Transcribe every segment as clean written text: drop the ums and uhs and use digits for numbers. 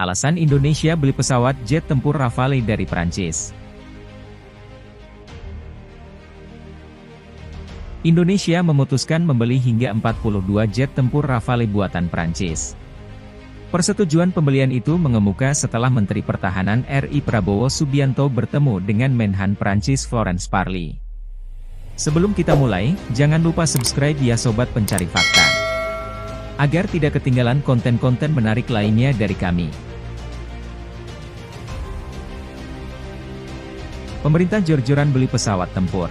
Alasan Indonesia beli pesawat jet tempur Rafale dari Prancis. Indonesia memutuskan membeli hingga 42 jet tempur Rafale buatan Prancis. Persetujuan pembelian itu mengemuka setelah Menteri Pertahanan RI Prabowo Subianto bertemu dengan Menhan Prancis Florence Parly. Sebelum kita mulai, jangan lupa subscribe ya Sobat Pencari Fakta, agar tidak ketinggalan konten-konten menarik lainnya dari kami. Pemerintah jor-joran beli pesawat tempur.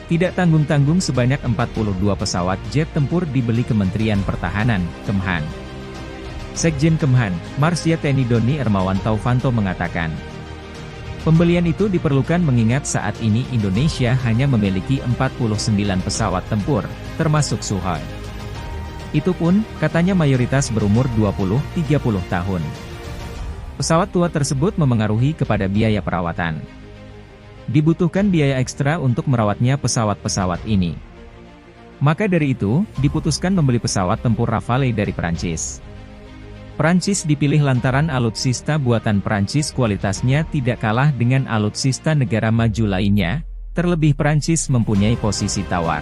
Tidak tanggung-tanggung sebanyak 42 pesawat jet tempur dibeli Kementerian Pertahanan, Kemhan. Sekjen Kemhan, Marsya TNI Doni Hermawan Taufanto mengatakan, pembelian itu diperlukan mengingat saat ini Indonesia hanya memiliki 49 pesawat tempur, termasuk Sukhoi. Itu pun, katanya mayoritas berumur 20-30 tahun. Pesawat tua tersebut memengaruhi kepada biaya perawatan. Dibutuhkan biaya ekstra untuk merawatnya pesawat-pesawat ini. Maka dari itu, diputuskan membeli pesawat tempur Rafale dari Prancis. Prancis dipilih lantaran alutsista buatan Prancis kualitasnya tidak kalah dengan alutsista negara maju lainnya, terlebih Prancis mempunyai posisi tawar.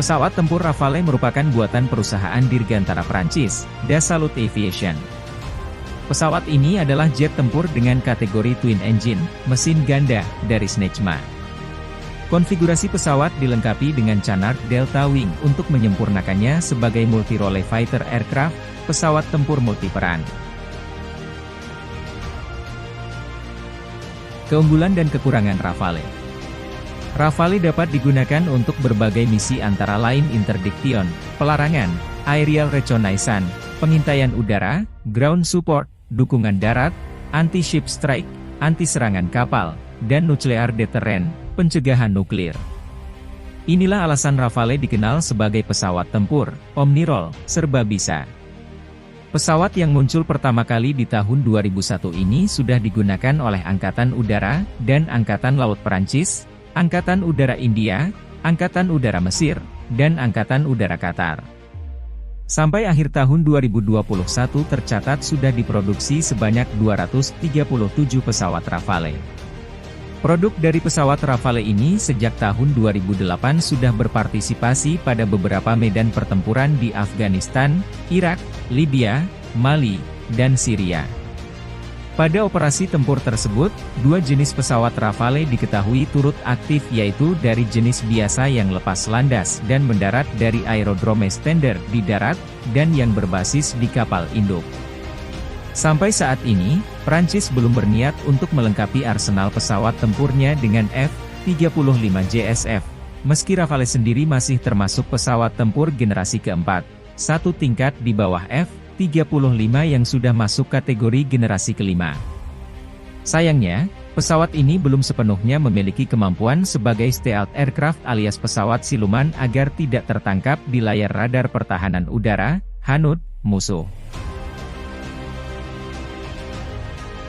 Pesawat tempur Rafale merupakan buatan perusahaan dirgantara Prancis, Dassault Aviation. Pesawat ini adalah jet tempur dengan kategori twin engine, mesin ganda, dari Snecma. Konfigurasi pesawat dilengkapi dengan Canard Delta Wing untuk menyempurnakannya sebagai multi-role fighter aircraft, pesawat tempur multiperan. Keunggulan dan kekurangan Rafale. Rafale dapat digunakan untuk berbagai misi antara lain interdiction, pelarangan, aerial reconnaissance, pengintaian udara, ground support, dukungan darat, anti-ship strike, anti-serangan kapal, dan nuclear deterrent, pencegahan nuklir. Inilah alasan Rafale dikenal sebagai pesawat tempur, omnirol, serba bisa. Pesawat yang muncul pertama kali di tahun 2001 ini sudah digunakan oleh Angkatan Udara dan Angkatan Laut Prancis, Angkatan Udara India, Angkatan Udara Mesir, dan Angkatan Udara Qatar. Sampai akhir tahun 2021 tercatat sudah diproduksi sebanyak 237 pesawat Rafale. Produk dari pesawat Rafale ini sejak tahun 2008 sudah berpartisipasi pada beberapa medan pertempuran di Afghanistan, Irak, Libya, Mali, dan Syria. Pada operasi tempur tersebut, dua jenis pesawat Rafale diketahui turut aktif yaitu dari jenis biasa yang lepas landas dan mendarat dari aerodrome standar di darat, dan yang berbasis di kapal induk. Sampai saat ini, Prancis belum berniat untuk melengkapi arsenal pesawat tempurnya dengan F-35 JSF, meski Rafale sendiri masih termasuk pesawat tempur generasi keempat, satu tingkat di bawah F-35 yang sudah masuk kategori generasi kelima. Sayangnya, pesawat ini belum sepenuhnya memiliki kemampuan sebagai stealth aircraft alias pesawat siluman agar tidak tertangkap di layar radar pertahanan udara, HANUD, musuh.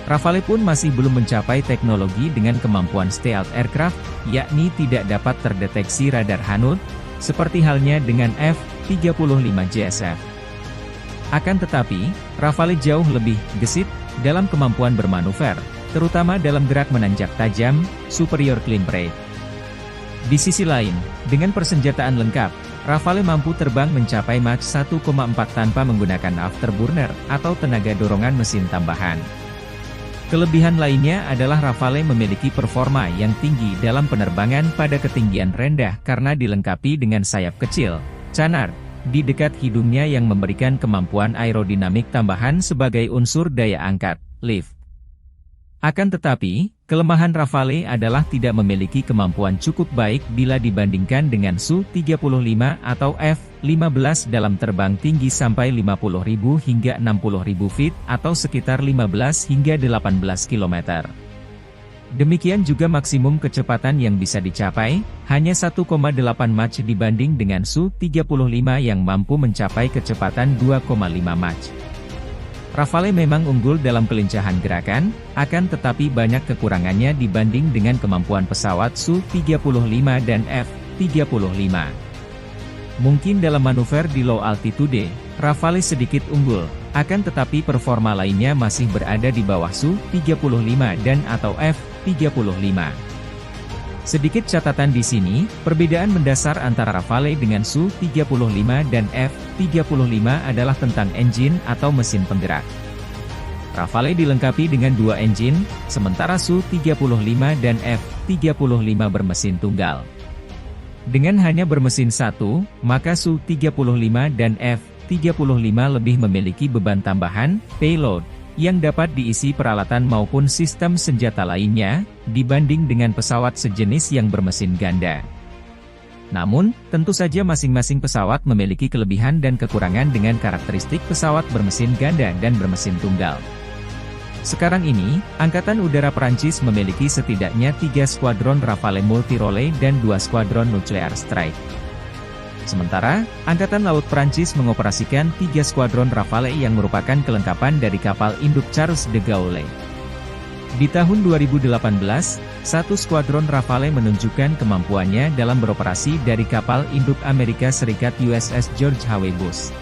Rafale pun masih belum mencapai teknologi dengan kemampuan stealth aircraft, yakni tidak dapat terdeteksi radar HANUD, seperti halnya dengan F-35 JSF. Akan tetapi, Rafale jauh lebih gesit dalam kemampuan bermanuver, terutama dalam gerak menanjak tajam, superior climb rate. Di sisi lain, dengan persenjataan lengkap, Rafale mampu terbang mencapai Mach 1,4 tanpa menggunakan afterburner atau tenaga dorongan mesin tambahan. Kelebihan lainnya adalah Rafale memiliki performa yang tinggi dalam penerbangan pada ketinggian rendah karena dilengkapi dengan sayap kecil, Canard, di dekat hidungnya yang memberikan kemampuan aerodinamik tambahan sebagai unsur daya angkat, lift. Akan tetapi, kelemahan Rafale adalah tidak memiliki kemampuan cukup baik bila dibandingkan dengan Su-35 atau F-15 dalam terbang tinggi sampai 50.000 hingga 60.000 feet atau sekitar 15 hingga 18 km. Demikian juga maksimum kecepatan yang bisa dicapai, hanya 1,8 Mach dibanding dengan Su-35 yang mampu mencapai kecepatan 2,5 Mach. Rafale memang unggul dalam kelincahan gerakan, akan tetapi banyak kekurangannya dibanding dengan kemampuan pesawat Su-35 dan F-35. Mungkin dalam manuver di low altitude, Rafale sedikit unggul, akan tetapi performa lainnya masih berada di bawah Su-35 dan atau F-35. Sedikit catatan di sini, perbedaan mendasar antara Rafale dengan Su-35 dan F-35 adalah tentang engine atau mesin penggerak. Rafale dilengkapi dengan dua engine, sementara Su-35 dan F-35 bermesin tunggal. Dengan hanya bermesin satu, maka Su-35 dan F-35 lebih memiliki beban tambahan, payload, yang dapat diisi peralatan maupun sistem senjata lainnya, dibanding dengan pesawat sejenis yang bermesin ganda. Namun, tentu saja masing-masing pesawat memiliki kelebihan dan kekurangan dengan karakteristik pesawat bermesin ganda dan bermesin tunggal. Sekarang ini, Angkatan Udara Prancis memiliki setidaknya 3 skuadron Rafale multirole dan 2 skuadron Nuclear Strike. Sementara, Angkatan Laut Prancis mengoperasikan 3 skuadron Rafale yang merupakan kelengkapan dari kapal induk Charles de Gaulle. Di tahun 2018, satu skuadron Rafale menunjukkan kemampuannya dalam beroperasi dari kapal induk Amerika Serikat USS George H.W. Bush.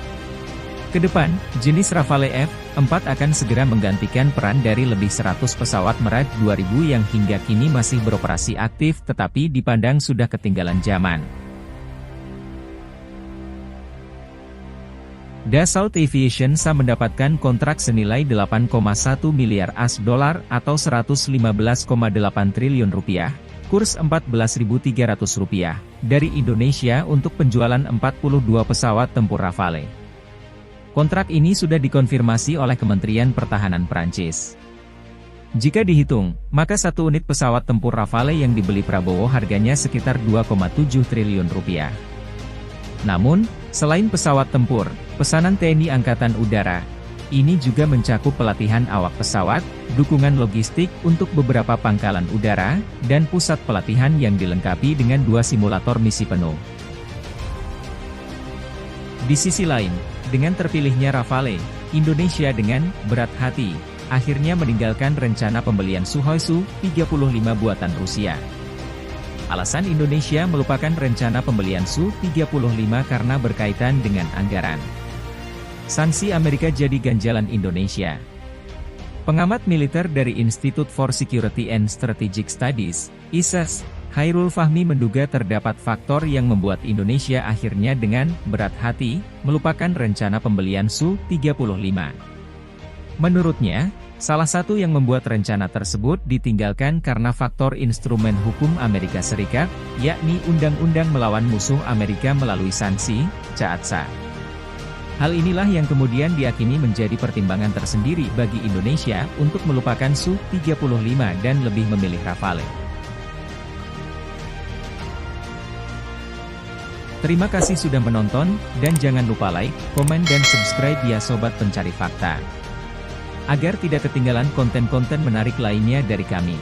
Kedepan, jenis Rafale F-4 akan segera menggantikan peran dari lebih 100 pesawat Mirage 2000 yang hingga kini masih beroperasi aktif tetapi dipandang sudah ketinggalan zaman. Dassault Aviation SA mendapatkan kontrak senilai 8,1 miliar AS dolar atau 115,8 triliun rupiah, kurs Rp14.300, dari Indonesia untuk penjualan 42 pesawat tempur Rafale. Kontrak ini sudah dikonfirmasi oleh Kementerian Pertahanan Prancis. Jika dihitung, maka satu unit pesawat tempur Rafale yang dibeli Prabowo harganya sekitar 2,7 triliun rupiah. Namun, selain pesawat tempur, pesanan TNI Angkatan Udara ini juga mencakup pelatihan awak pesawat, dukungan logistik untuk beberapa pangkalan udara, dan pusat pelatihan yang dilengkapi dengan 2 simulator misi penuh. Di sisi lain, dengan terpilihnya Rafale, Indonesia dengan berat hati akhirnya meninggalkan rencana pembelian Sukhoi Su-35 buatan Rusia. Alasan Indonesia melupakan rencana pembelian Su-35 karena berkaitan dengan anggaran. Sanksi Amerika jadi ganjalan Indonesia. Pengamat militer dari Institute for Security and Strategic Studies, ISS, Khairul Fahmi menduga terdapat faktor yang membuat Indonesia akhirnya dengan berat hati melupakan rencana pembelian Su-35. Menurutnya, salah satu yang membuat rencana tersebut ditinggalkan karena faktor instrumen hukum Amerika Serikat, yakni Undang-Undang Melawan Musuh Amerika melalui sanksi, CAATSA. Hal inilah yang kemudian diyakini menjadi pertimbangan tersendiri bagi Indonesia untuk melupakan Su-35 dan lebih memilih Rafale. Terima kasih sudah menonton, dan jangan lupa like, komen dan subscribe ya Sobat Pencari Fakta. Agar tidak ketinggalan konten-konten menarik lainnya dari kami.